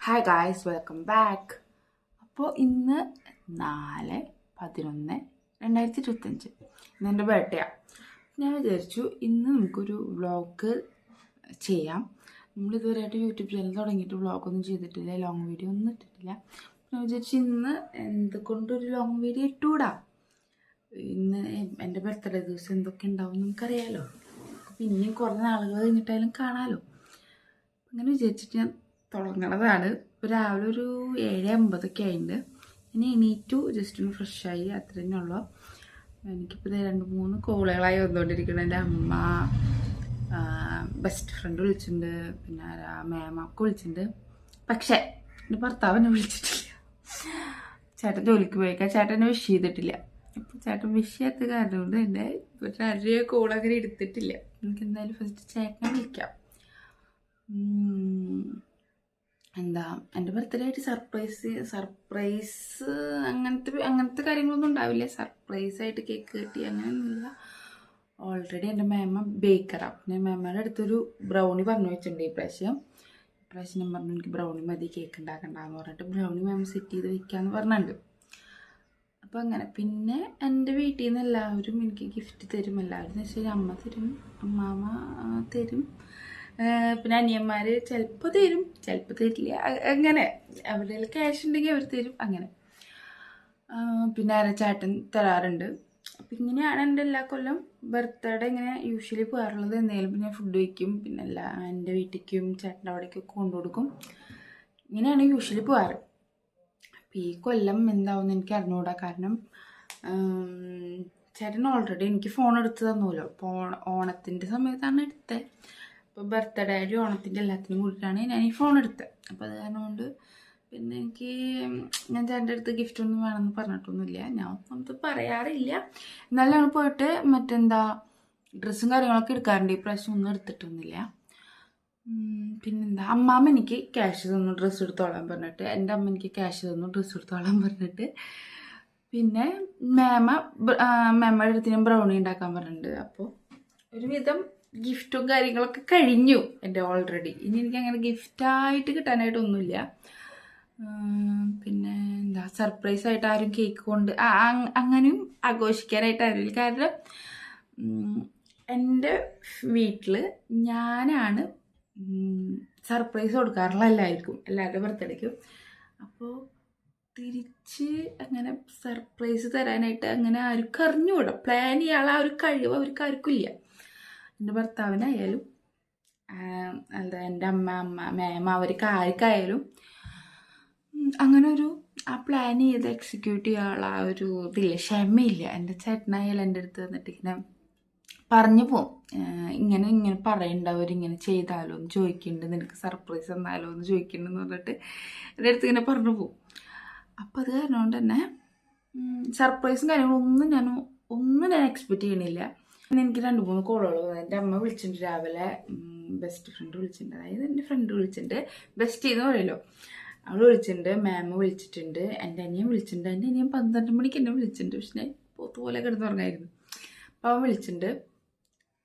Hi guys, welcome back. അപ്പോൾ ഇന്ന് 4/11/2025 ഇന്ന് എൻ്റെ ബർത്ത്ഡേയാണ്. ഞാൻ വിചാരിച്ചു ഇന്ന് നമുക്കൊരു വ്ളോഗ് ചെയ്യാം. നമ്മളിതുവരെയായിട്ട് യൂട്യൂബ് ചാനൽ തുടങ്ങിയിട്ട് വ്ളോഗൊന്നും ചെയ്തിട്ടില്ല, ലോങ് വീഡിയോ ഒന്നും ഇട്ടിട്ടില്ല. ഞാൻ വിചാരിച്ചു ഇന്ന് എന്തുകൊണ്ടൊരു ലോങ് വീഡിയോ ഇട്ടുകൂടാ. ഇന്ന് എൻ്റെ ബർത്ത്ഡേ ദിവസം എന്തൊക്കെ ഉണ്ടാവും നമുക്കറിയാമല്ലോ. പിന്നെയും കുറേ നാളുകൾ കഴിഞ്ഞിട്ടായാലും കാണാമല്ലോ. അങ്ങനെ വിചാരിച്ചിട്ട് ഞാൻ തുടങ്ങണതാണ്. ഇപ്പോൾ രാവിലെ ഒരു 7:50 ആയിട്ടുണ്ട്. ഇനി എണീറ്റു, ജസ്റ്റ് ഒന്ന് ഫ്രഷായി, അത്ര തന്നെ ഉള്ളൂ. എനിക്കിപ്പോൾ 2-3 കോളുകളായി വന്നുകൊണ്ടിരിക്കണം. എൻ്റെ അമ്മ, ബെസ്റ്റ് ഫ്രണ്ട് വിളിച്ചിട്ടുണ്ട്, പിന്നെ മേമൊക്കെ വിളിച്ചിട്ടുണ്ട്. പക്ഷേ എൻ്റെ ഭർത്താവിനെ വിളിച്ചിട്ടില്ല. ചേട്ടൻ ജോലിക്ക് പോയേക്കാം. ചേട്ടനെ വിഷ് ചെയ്തിട്ടില്ല. അപ്പോൾ ചേട്ടൻ വിഷ് ചെയ്യാത്ത കാരണം കൊണ്ട് എൻ്റെ ആരെയും കോൾ അങ്ങനെ എടുത്തിട്ടില്ല. എനിക്ക് എന്തായാലും ഫസ്റ്റ് ചേട്ടനെ വിളിക്കാം. എന്താ എൻ്റെ ബർത്ത്ഡേ ആയിട്ട് സർപ്രൈസ് അങ്ങനത്തെ കാര്യങ്ങളൊന്നും ഉണ്ടാവില്ല. സർപ്രൈസായിട്ട് കേക്ക് കിട്ടി അങ്ങനെയൊന്നുമില്ല. ഓൾറെഡി എൻ്റെ മേമ ബേക്കറാണ്. പിന്നെ മേമയുടെ അടുത്തൊരു ബ്രൗണി പറഞ്ഞു വെച്ചിട്ടുണ്ട്. ഇപ്രാവശ്യം ഞാൻ പറഞ്ഞു എനിക്ക് ബ്രൗണി മതി, കേക്ക് ഉണ്ടാക്കണ്ടെന്ന് പറഞ്ഞിട്ട് ബ്രൗണി മേമ സെറ്റ് ചെയ്ത് വെക്കാമെന്ന് പറഞ്ഞിട്ടുണ്ട്. അപ്പോൾ അങ്ങനെ പിന്നെ എൻ്റെ വീട്ടിൽ നിന്ന് എല്ലാവരും എനിക്ക് ഗിഫ്റ്റ് തരും. എല്ലാവരും എന്ന് വെച്ചാൽ അമ്മ തരും, അമ്മാമ്മ തരും, പിന്നെ അനിയന്മാർ ചിലപ്പോൾ തരും, ചിലപ്പോൾ തരില്ല. അങ്ങനെ അവരുടെ ക്യാഷ് ഉണ്ടെങ്കിൽ അവർ തരും. അങ്ങനെ പിന്നെ ചേട്ടൻ തരാറുണ്ട്. അപ്പം ഇങ്ങനെയാണ് എൻ്റെ എല്ലാ കൊല്ലം ബർത്ത്ഡേ ഇങ്ങനെ യൂഷ്വലി പോകാറുള്ളത്. എന്തെങ്കിലും പിന്നെ ഫുഡ് വയ്ക്കും, പിന്നെ എൻ്റെ വീട്ടിലേക്കും ചേട്ടൻ്റെ അവിടേക്കൊക്കെ കൊണ്ടുകൊടുക്കും. ഇങ്ങനെയാണ് യൂഷ്വലി പോകാറ്. അപ്പം ഈ കൊല്ലം എന്താവുമെന്ന് എനിക്ക് അറിഞ്ഞുകൂടാ. കാരണം ചേട്ടൻ ഓൾറെഡി എനിക്ക് ഫോൺ എടുത്ത് തന്നല്ലോ. അപ്പോൾ ഓണത്തിൻ്റെ സമയത്താണ് എടുത്തത്. അപ്പോൾ ബർത്ത്ഡേ ആയാലും ഓണത്തിൻ്റെ എല്ലാത്തിനും കൂടിയിട്ടാണ് ഞാൻ ഈ ഫോൺ എടുത്തത്. അപ്പോൾ അത് കാരണം കൊണ്ട് പിന്നെ ഞാൻ ചേട്ടൻ്റെ അടുത്ത് ഗിഫ്റ്റ് ഒന്നും വേണമെന്ന് പറഞ്ഞിട്ടൊന്നുമില്ല. ഞാൻ ഒന്നും പറയാറില്ല. എന്നാലും പോയിട്ട് ഡ്രസ്സും കാര്യങ്ങളൊക്കെ എടുക്കാറുണ്ട്. ഈ പ്രാവശ്യം ഒന്നും എടുത്തിട്ടൊന്നുമില്ല. പിന്നെന്താ, അമ്മാമ്മ എനിക്ക് ക്യാഷ് തന്നു ഡ്രസ്സ് എടുത്തോളാൻ പറഞ്ഞിട്ട്. എൻ്റെ അമ്മ എനിക്ക് ക്യാഷ് തന്നു ഡ്രസ്സ് എടുത്തോളാൻ പറഞ്ഞിട്ട്. പിന്നെ മേമ്മയുടെ അടുത്ത് ഞാൻ ബ്രൗണി ഉണ്ടാക്കാൻ പറഞ്ഞിട്ടുണ്ട്. അപ്പോൾ ഒരുവിധം ഗിഫ്റ്റും കാര്യങ്ങളൊക്കെ കഴിഞ്ഞു എൻ്റെ ഓൾറെഡി. ഇനി എനിക്ക് അങ്ങനെ ഗിഫ്റ്റായിട്ട് കിട്ടാനായിട്ടൊന്നുമില്ല. പിന്നെ സർപ്രൈസായിട്ട് ആരും കേക്ക് കൊണ്ട് അങ്ങനെയും ആഘോഷിക്കാനായിട്ട് ആരുമില്ല. കാരണം എൻ്റെ വീട്ടിൽ ഞാനാണ് സർപ്രൈസ് കൊടുക്കാറുള്ള എല്ലാവരുടെ ബർത്ത്ഡേക്കും. അപ്പോൾ തിരിച്ച് അങ്ങനെ സർപ്രൈസ് തരാനായിട്ട് അങ്ങനെ ആർക്കും അറിഞ്ഞുകൂടാ. പ്ലാൻ ചെയ്യാനുള്ള ആ ഒരു കഴിവ് അവർക്ക് ആർക്കും ഇല്ല. എൻ്റെ ഭർത്താവിനായാലും എൻ്റെ മേമ അവർക്ക് ആർക്കായാലും അങ്ങനെ ആ പ്ലാൻ ചെയ്ത് എക്സിക്യൂട്ട് ചെയ്യാനുള്ള ആ ഒരു ഇതില്ല, ക്ഷമയില്ല. എൻ്റെ ചേട്ടനായാലും എൻ്റെ അടുത്ത് വന്നിട്ട് ഇങ്ങനെ പറഞ്ഞു പോവും, ഇങ്ങനെ പറയണ്ട, അവരിങ്ങനെ ചെയ്താലോ എന്ന് ചോദിക്കുന്നുണ്ട്, നിനക്ക് സർപ്രൈസ് തന്നാലോ എന്ന് ചോദിക്കുന്നുണ്ടെന്ന് പറഞ്ഞിട്ട് എൻ്റെ അടുത്ത് ഇങ്ങനെ പറഞ്ഞു പോവും. അപ്പോൾ അത് കാരണം കൊണ്ട് തന്നെ സർപ്രൈസും കാര്യങ്ങളൊന്നും ഞാൻ എക്സ്പെക്റ്റ് ചെയ്യണില്ല. പിന്നെ എനിക്ക് 2-3 കോളുകൾ എൻ്റെ അമ്മ വിളിച്ചിട്ടുണ്ട് രാവിലെ. ബെസ്റ്റ് ഫ്രണ്ട് വിളിച്ചിട്ടുണ്ട്, അതായത് എൻ്റെ ഫ്രണ്ട് വിളിച്ചിട്ടുണ്ട്, ബെസ്റ്റ് എന്ന് പറയുമല്ലോ, അവൾ വിളിച്ചിട്ടുണ്ട്, മാമ വിളിച്ചിട്ടുണ്ട്, എൻ്റെ അനിയൻ വിളിച്ചിട്ടുണ്ട്. എൻ്റെ അനിയൻ 12 മണിക്ക് എന്നെ വിളിച്ചിട്ടുണ്ട്. പക്ഷെ ഞാൻ പോത്തുപോലെ കിടന്നുറങ്ങായിരുന്നു. അപ്പോൾ അവൻ വിളിച്ചിട്ടുണ്ട്.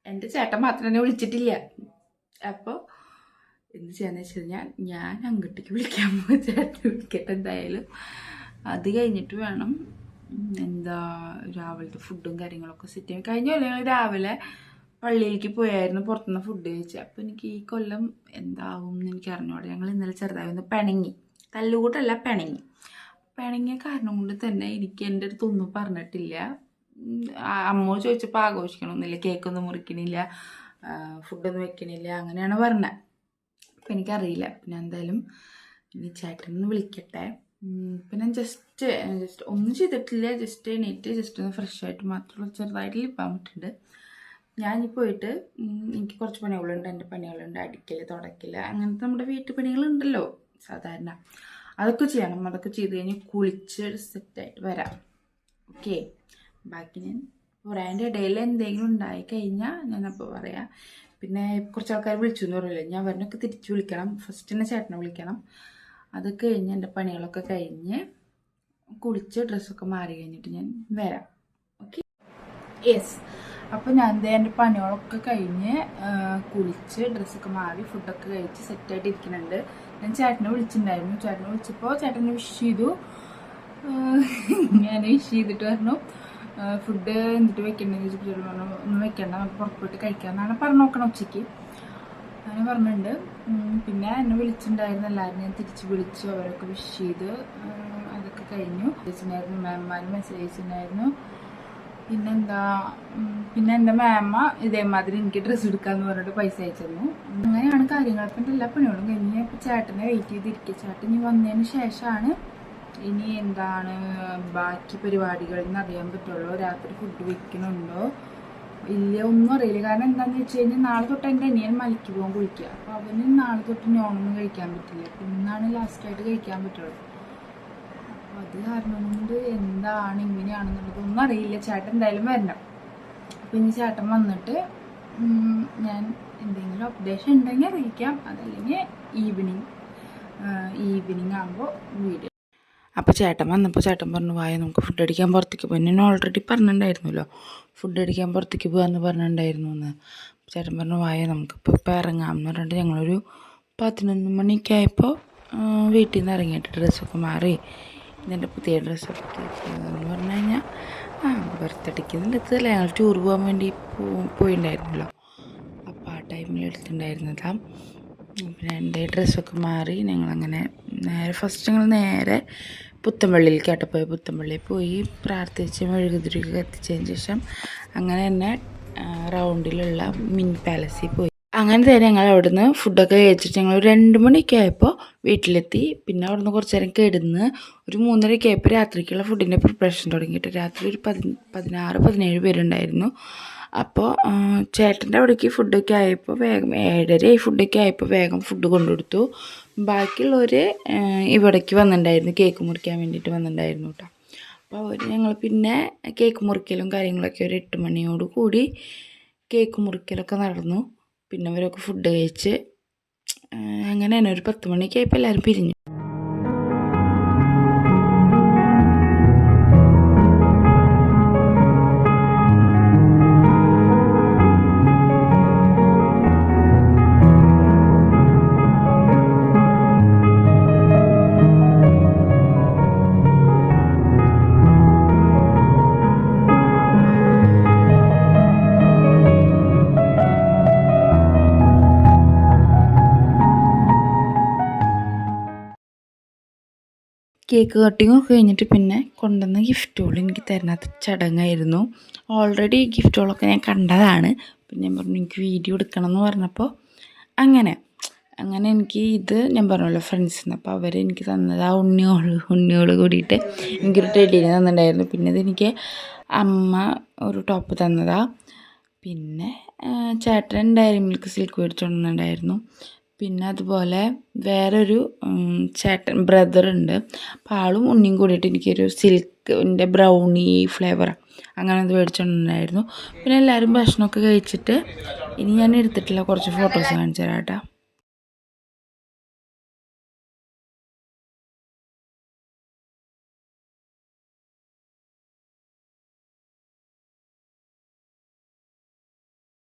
എൻ്റെ ചേട്ടൻ മാത്രം എന്നെ വിളിച്ചിട്ടില്ല. അപ്പോൾ എന്ത് ചെയ്യാന്ന് വെച്ച് കഴിഞ്ഞാൽ ഞാൻ അങ്ങോട്ടേക്ക് വിളിക്കാൻ പോകും. ചേട്ടൻ വിളിക്കട്ടെ എന്തായാലും. അത് കഴിഞ്ഞിട്ട് വേണം രാവിലത്തെ ഫുഡും കാര്യങ്ങളൊക്കെ സെറ്റ് ചെയ്യും. കഴിഞ്ഞ കൊല്ലം ഞങ്ങൾ രാവിലെ പള്ളിയിലേക്ക് പോയായിരുന്നു, പുറത്തുനിന്ന് ഫുഡ് കഴിച്ചത്. അപ്പോൾ എനിക്ക് ഈ കൊല്ലം എന്താവും എന്ന് എനിക്ക് അറിഞ്ഞൂടെ. ഞങ്ങൾ ഇന്നലെ ചെറുതായി ഒന്ന് പിണങ്ങി, തല്ലുകൂട്ടല്ല പിണങ്ങിയ കാരണം കൊണ്ട് തന്നെ എനിക്ക് എൻ്റെ അടുത്ത് ഒന്നും പറഞ്ഞിട്ടില്ല. അമ്മ ചോദിച്ചപ്പോൾ ആഘോഷിക്കണമെന്നില്ല, കേക്കൊന്നും മുറിക്കണില്ല, ഫുഡൊന്നും വെക്കണില്ല, അങ്ങനെയാണ് പറഞ്ഞത്. അപ്പം എനിക്കറിയില്ല. പിന്നെ എന്തായാലും ഇനി ചേട്ടനൊന്ന് വിളിക്കട്ടെ. പിന്നെ ജസ്റ്റ് ഒന്നും ചെയ്തിട്ടില്ല, ജസ്റ്റ് എണീറ്റ് ജസ്റ്റ് ഒന്ന് ഫ്രഷായിട്ട് മാത്രമുള്ള ചെറുതായിട്ട് ലിപ്പാൻ പറ്റുന്നുണ്ട്. ഞാനീ പോയിട്ട് എനിക്ക് കുറച്ച് പണികളുണ്ട്. എൻ്റെ പണികളുണ്ട്, അടിക്കൽ, തുടയ്ക്കൽ, അങ്ങനത്തെ നമ്മുടെ വീട്ടുപണികളുണ്ടല്ലോ സാധാരണ, അതൊക്കെ ചെയ്യണം. അതൊക്കെ ചെയ്ത് കഴിഞ്ഞ് കുളിച്ച് സെറ്റായിട്ട് വരാം. ഓക്കെ, ബാക്കി ഞാൻ പറയാൻ്റെ ഇടയിൽ എന്തെങ്കിലും ഉണ്ടായിക്കഴിഞ്ഞാൽ ഞാനപ്പോൾ പറയാം. പിന്നെ കുറച്ച് ആൾക്കാർ വിളിച്ചു എന്ന് പറയില്ലേ, ഞാൻ അവരിനൊക്കെ തിരിച്ച് വിളിക്കണം. ഫസ്റ്റ് തന്നെ ചേട്ടനെ വിളിക്കണം. അതൊക്കെ കഴിഞ്ഞ് എൻ്റെ പണികളൊക്കെ കഴിഞ്ഞ് കുളിച്ച് ഡ്രസ്സൊക്കെ മാറി കഴിഞ്ഞിട്ട് ഞാൻ വരാം. Okay, yes. അപ്പോൾ ഞാൻ എൻ്റെ പണികളൊക്കെ കഴിഞ്ഞ് കുളിച്ച് ഡ്രസ്സൊക്കെ മാറി ഫുഡൊക്കെ കഴിച്ച് സെറ്റായിട്ട് ഇരിക്കുന്നുണ്ട്. ഞാൻ ചേട്ടനെ വിളിച്ചിട്ടുണ്ടായിരുന്നു. ചേട്ടനെ വിളിച്ചപ്പോൾ ചേട്ടനെ വിഷ് ചെയ്തു. ഞാൻ വിഷ് ചെയ്തിട്ട് പറഞ്ഞു ഫുഡ് എന്നിട്ട് വെക്കണ്ടെന്ന് ചോദിച്ചപ്പോൾ പറഞ്ഞു ഒന്നും വെക്കണ്ട, നമുക്ക് പുറത്ത് പോയിട്ട് കഴിക്കാമെന്നാണ് പറഞ്ഞു നോക്കണം ഉച്ചയ്ക്ക്. അങ്ങനെ പറഞ്ഞിട്ടുണ്ട്. പിന്നെ എന്നെ വിളിച്ചിട്ടുണ്ടായിരുന്നു, എല്ലാവരും ഞാൻ തിരിച്ച് വിളിച്ചു, അവരൊക്കെ വിഷ് ചെയ്ത് അതൊക്കെ കഴിഞ്ഞു. വിളിച്ചിട്ടുണ്ടായിരുന്നു, മാമാന് മെസ്സേജ് അയച്ചിട്ടുണ്ടായിരുന്നു. പിന്നെന്താ, പിന്നെ എൻ്റെ മാമ ഇതേമാതിരി എനിക്ക് ഡ്രസ്സ് എടുക്കാമെന്ന് പറഞ്ഞിട്ട് പൈസ അയച്ചിരുന്നു. അങ്ങനെയാണ് കാര്യങ്ങൾ. അപ്പം എല്ലാ പണികളും കഴിഞ്ഞ് ഇപ്പം ചേട്ടനെ വെയിറ്റ് ചെയ്തിരിക്കുക. ചേട്ടൻ ഇനി വന്നതിന് ശേഷമാണ് ഇനി എന്താണ് ബാക്കി പരിപാടികൾ എന്ന് അറിയാൻ പറ്റുള്ളൂ. രാത്രി ഫുഡ് വെക്കണുണ്ടോ ഇല്ല ഒന്നും അറിയില്ല. കാരണം എന്താണെന്ന് വെച്ച് കഴിഞ്ഞാൽ നാളെ തൊട്ട് എൻ്റെ അനിയൻ മലയ്ക്ക് പോകാൻ കുളിക്കുക. അപ്പോൾ അവന് നാളെ തൊട്ട് നോണൊന്നും കഴിക്കാൻ പറ്റില്ല. ഇന്നാണ് ലാസ്റ്റായിട്ട് കഴിക്കാൻ പറ്റുള്ളൂ. അപ്പോൾ അത് കാരണം കൊണ്ട് എന്താണ് ഇങ്ങനെയാണെന്നുള്ളതൊന്നും അറിയില്ല. ചേട്ടൻ എന്തായാലും വരണം. അപ്പോൾ ഇനി ചേട്ടൻ വന്നിട്ട് ഞാൻ എന്തെങ്കിലും അപ്ഡേഷൻ ഉണ്ടെങ്കിൽ അറിയിക്കാം. അതല്ലെങ്കിൽ ഈവനിങ് ആകുമ്പോൾ വീഡിയോ. അപ്പോൾ ചേട്ടൻ വന്നപ്പോൾ ചേട്ടൻ പറഞ്ഞു വായ നമുക്ക് ഫുഡ് അടിക്കാൻ പുറത്തേക്ക് പോയി. എന്നെ ഓൾറെഡി പറഞ്ഞിട്ടുണ്ടായിരുന്നല്ലോ ഫുഡ് അടിക്കാൻ പുറത്തേക്ക് പോകാമെന്ന് പറഞ്ഞിട്ടുണ്ടായിരുന്നു എന്ന്. ചേട്ടൻ പറഞ്ഞു വായ നമുക്കിപ്പോൾ ഇറങ്ങാം എന്ന് പറഞ്ഞിട്ട് ഞങ്ങളൊരു 11 മണിയൊക്കെ ആയപ്പോൾ വീട്ടിൽ നിന്ന് ഇറങ്ങിയിട്ട് ഡ്രസ്സൊക്കെ മാറി ഇതിൻ്റെ പുതിയ ഡ്രസ്സൊക്കെ എന്ന് പറഞ്ഞു കഴിഞ്ഞാൽ ബർത്ത്ഡേക്ക് എടുത്തതല്ലേ, ഞങ്ങൾ ടൂർ പോകാൻ വേണ്ടി പോയിട്ടുണ്ടായിരുന്നല്ലോ. അപ്പോൾ ആ ടൈമിൽ എടുത്തിട്ടുണ്ടായിരുന്നതാണ്. പിന്നെ എൻ്റെ ഡ്രസ്സൊക്കെ മാറി ഞങ്ങളങ്ങനെ ഫസ്റ്റ് ഞങ്ങൾ നേരെ പുത്തമ്പള്ളിയിലേക്കാട്ട് പോയി. പുത്തമ്പള്ളിയിൽ പോയി പ്രാർത്ഥിച്ച് മെഴുകുതിരിയൊക്കെ കത്തിച്ചതിന് ശേഷം അങ്ങനെ തന്നെ റൗണ്ടിലുള്ള മിനി പാലസിൽ പോയി. അങ്ങനെ തന്നെ ഞങ്ങൾ അവിടുന്ന് ഫുഡൊക്കെ കഴിച്ചിട്ട് ഞങ്ങൾ 2 മണിയൊക്കെ ആയപ്പോൾ വീട്ടിലെത്തി. പിന്നെ അവിടുന്ന് കുറച്ച് നേരം കിടന്ന് ഒരു 3:30 ആയപ്പോൾ രാത്രിക്കുള്ള ഫുഡിൻ്റെ പ്രിപ്പറേഷൻ തുടങ്ങിയിട്ട് രാത്രി ഒരു 16-17 പേരുണ്ടായിരുന്നു. അപ്പോൾ ചേട്ടൻ്റെ അവിടേക്ക് ഫുഡൊക്കെ ആയപ്പോൾ വേഗം 7:30 ഫുഡൊക്കെ ആയപ്പോൾ വേഗം ഫുഡ് കൊണ്ടുകൊടുത്തു. ബാക്കിയുള്ളവർ ഇവിടേക്ക് വന്നിട്ടുണ്ടായിരുന്നു, കേക്ക് മുറിക്കാൻ വേണ്ടിയിട്ട് വന്നിട്ടുണ്ടായിരുന്നു കേട്ടോ. അപ്പോൾ ഞങ്ങൾ പിന്നെ കേക്ക് മുറിക്കലും കാര്യങ്ങളൊക്കെ ഒരു 8 മണിയോട് കൂടി കേക്ക് മുറിക്കലൊക്കെ നടന്നു. പിന്നെ അവരൊക്കെ ഫുഡ് കഴിച്ച് അങ്ങനെ തന്നെ ഒരു 10 മണിയൊക്കെ ആയപ്പോൾ എല്ലാവരും പിരിഞ്ഞു. കേക്ക് കട്ടിങ്ങൊക്കെ കഴിഞ്ഞിട്ട് പിന്നെ കൊണ്ടുവന്ന ഗിഫ്റ്റുകൾ എനിക്ക് തരുന്നത് ചടങ്ങായിരുന്നു. ഓൾറെഡി ഈ ഗിഫ്റ്റുകളൊക്കെ ഞാൻ കണ്ടതാണ്. പിന്നെ ഞാൻ പറഞ്ഞു എനിക്ക് വീഡിയോ എടുക്കണം എന്ന് പറഞ്ഞപ്പോൾ അങ്ങനെ എനിക്ക് ഇത് ഞാൻ പറഞ്ഞല്ലോ ഫ്രണ്ട്സിന്. അപ്പോൾ അവരെനിക്ക് തന്നത് ആ ഉണ്ണിയോട് കൂടിയിട്ട് എനിക്കൊരു ടെഡീനെ തന്നിട്ടുണ്ടായിരുന്നു. പിന്നെ ഇതെനിക്ക് അമ്മ ഒരു ടോപ്പ് തന്നതാണ്. പിന്നെ ചേട്ടൻ ഡയറി മിൽക്ക് സിൽക്ക് മേടിച്ചുകൊണ്ടുവന്നിട്ടുണ്ടായിരുന്നു. പിന്നെ അതുപോലെ വേറൊരു ചേട്ടൻ ബ്രദറുണ്ട്. അപ്പോൾ ആളും ഉണ്ണിയും കൂടിയിട്ട് എനിക്കൊരു സിൽക്കിൻ്റെ ബ്രൗണി ഫ്ലേവറാണ് അങ്ങനെ അത് മേടിച്ചുകൊണ്ടുണ്ടായിരുന്നു. പിന്നെ എല്ലാവരും ഭക്ഷണമൊക്കെ കഴിച്ചിട്ട് ഇനി ഞാൻ എടുത്തിട്ടുള്ള കുറച്ച് ഫോട്ടോസ് കാണിച്ചു തരാം കേട്ടോ.